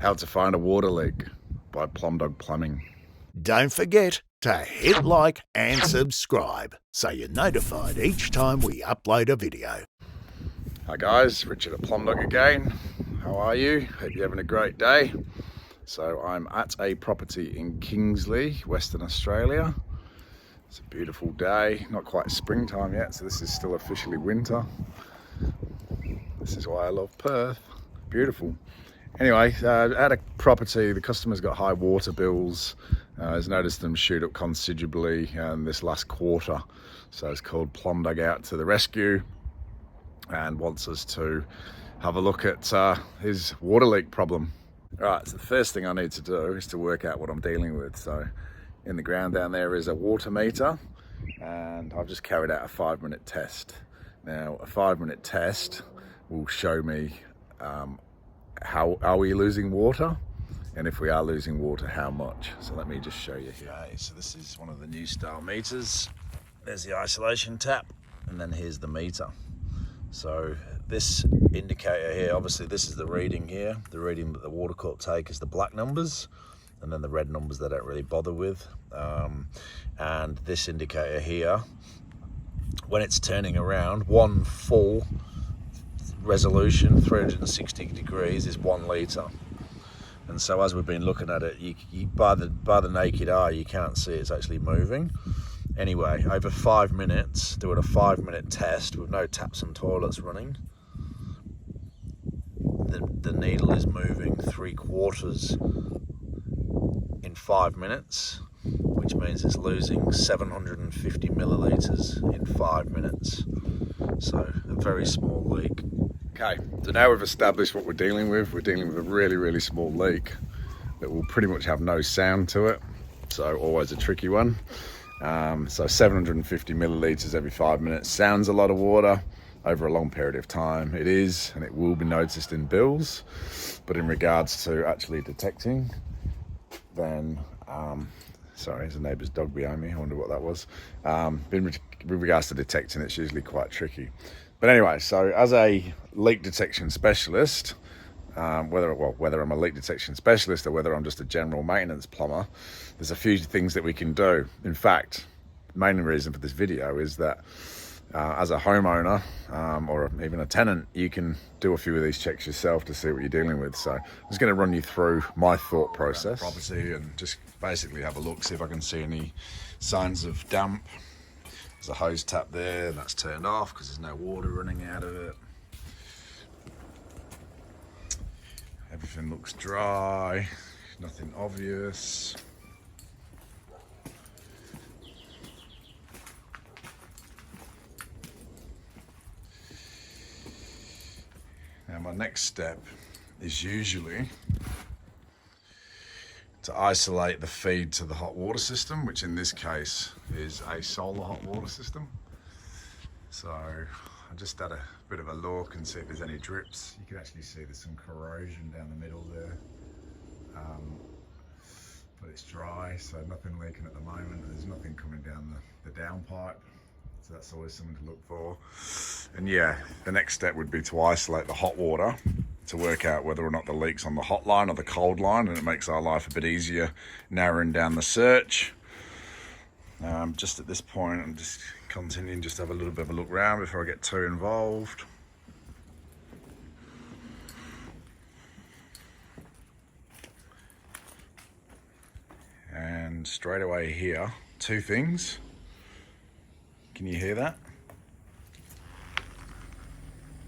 How to Find a Water Leak by Plumbdog Plumbing. Don't forget to hit like and subscribe so you're notified each time we upload a video. Hi guys, Richard at Plumbdog again. How are you? Hope you're having a great day. So I'm at a property in Kingsley, Western Australia. It's a beautiful day, not quite springtime yet, so this is still officially winter. This is why I love Perth. Beautiful. Anyway, at a property, the customer's got high water bills. Has noticed them shoot up considerably this last quarter. So it's called Plumbdog out to the rescue and wants us to have a look at his water leak problem. Right, so the first thing I need to do is to work out what I'm dealing with. So in the ground down there is a water meter, and I've just carried out a 5-minute test. Now, a 5-minute test will show me how are we losing water, and if we are losing water, how much. So let me just show you here. Okay, so this is one of the new style meters. There's the isolation tap, and then here's the meter. So this indicator here, obviously this is the reading here. The reading that the water court take is the black numbers, and then the red numbers they don't really bother with. And this indicator here, when it's turning around, one full resolution, 360 degrees, is 1 litre. And so as we've been looking at it, you by the naked eye, you can't see it's actually moving. Anyway, over 5 minutes, doing a 5-minute test with no taps and toilets running, the needle is moving 3/4 in 5 minutes, which means it's losing 750 millilitres in 5 minutes. So a very small leak. Okay, so now we've established what we're dealing with. We're dealing with a really, really small leak that will pretty much have no sound to it. So always a tricky one. So 750 millilitres every 5 minutes sounds a lot of water over a long period of time. It is, and it will be noticed in bills. But in regards to actually detecting, then, sorry, there's a neighbour's dog behind me. I wonder what that was. With regards to detecting, it's usually quite tricky. But anyway, so as a leak detection specialist, whether I'm a leak detection specialist or whether I'm just a general maintenance plumber, there's a few things that we can do. In fact, the main reason for this video is that as a homeowner or even a tenant, you can do a few of these checks yourself to see what you're dealing with. So I'm just going to run you through my thought process. Property and just basically have a look, see if I can see any signs of damp. There's a hose tap there, that's turned off because there's no water running out of it. Everything looks dry, nothing obvious. Now my next step is usually to isolate the feed to the hot water system, which in this case is a solar hot water system. So I just had a bit of a look and see if there's any drips. You can actually see there's some corrosion down the middle there. But it's dry, so nothing leaking at the moment. There's nothing coming down the downpipe. So that's always something to look for. And yeah, the next step would be to isolate the hot water to work out whether or not the leak's on the hot line or the cold line, and it makes our life a bit easier narrowing down the search. Just at this point, I'm just continuing just to have a little bit of a look around before I get too involved. And straight away here, 2 things. Can you hear that?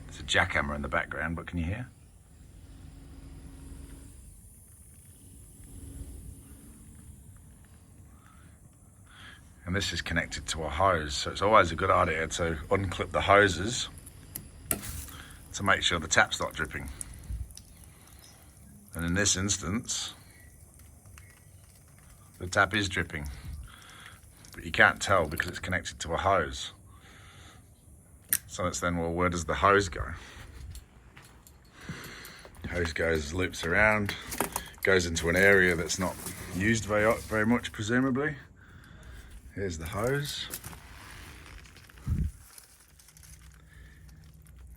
There's a jackhammer in the background, but can you hear? And this is connected to a hose, so it's always a good idea to unclip the hoses to make sure the tap's not dripping. And in this instance, the tap is dripping, but you can't tell because it's connected to a hose. So it's then, well, where does the hose go? The hose goes, loops around, goes into an area that's not used very much, presumably. Here's the hose.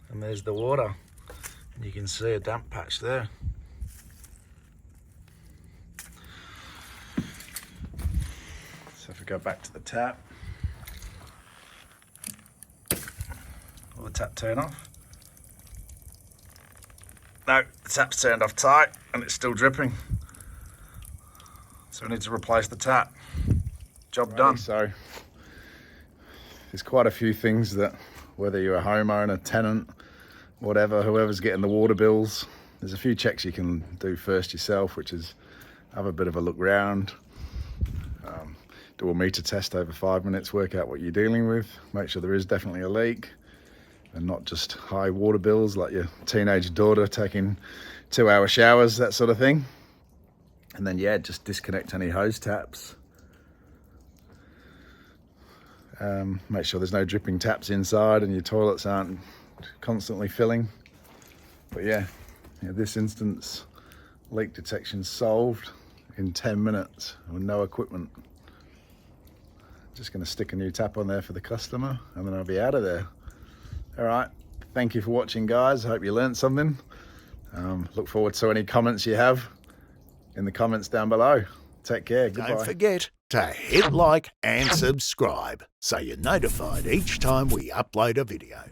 And there's the water. And you can see a damp patch there. go back to the tap. Will the tap turn off? No, the tap's turned off tight and it's still dripping. So we need to replace the tap. Job done. So there's quite a few things that, whether you're a homeowner, tenant, whatever, whoever's getting the water bills, there's a few checks you can do first yourself, which is have a bit of a look round, do a meter test over 5 minutes, work out what you're dealing with, make sure there is definitely a leak and not just high water bills like your teenage daughter taking 2-hour showers, that sort of thing. And then, yeah, just disconnect any hose taps. Make sure there's no dripping taps inside and your toilets aren't constantly filling. But yeah, this instance, leak detection solved in 10 minutes with no equipment. Just going to stick a new tap on there for the customer and then I'll be out of there. All right, thank you for watching, guys. I hope you learned something. Look forward to any comments you have in the comments down below. Take care. Goodbye. Don't forget to hit like and subscribe so you're notified each time we upload a video.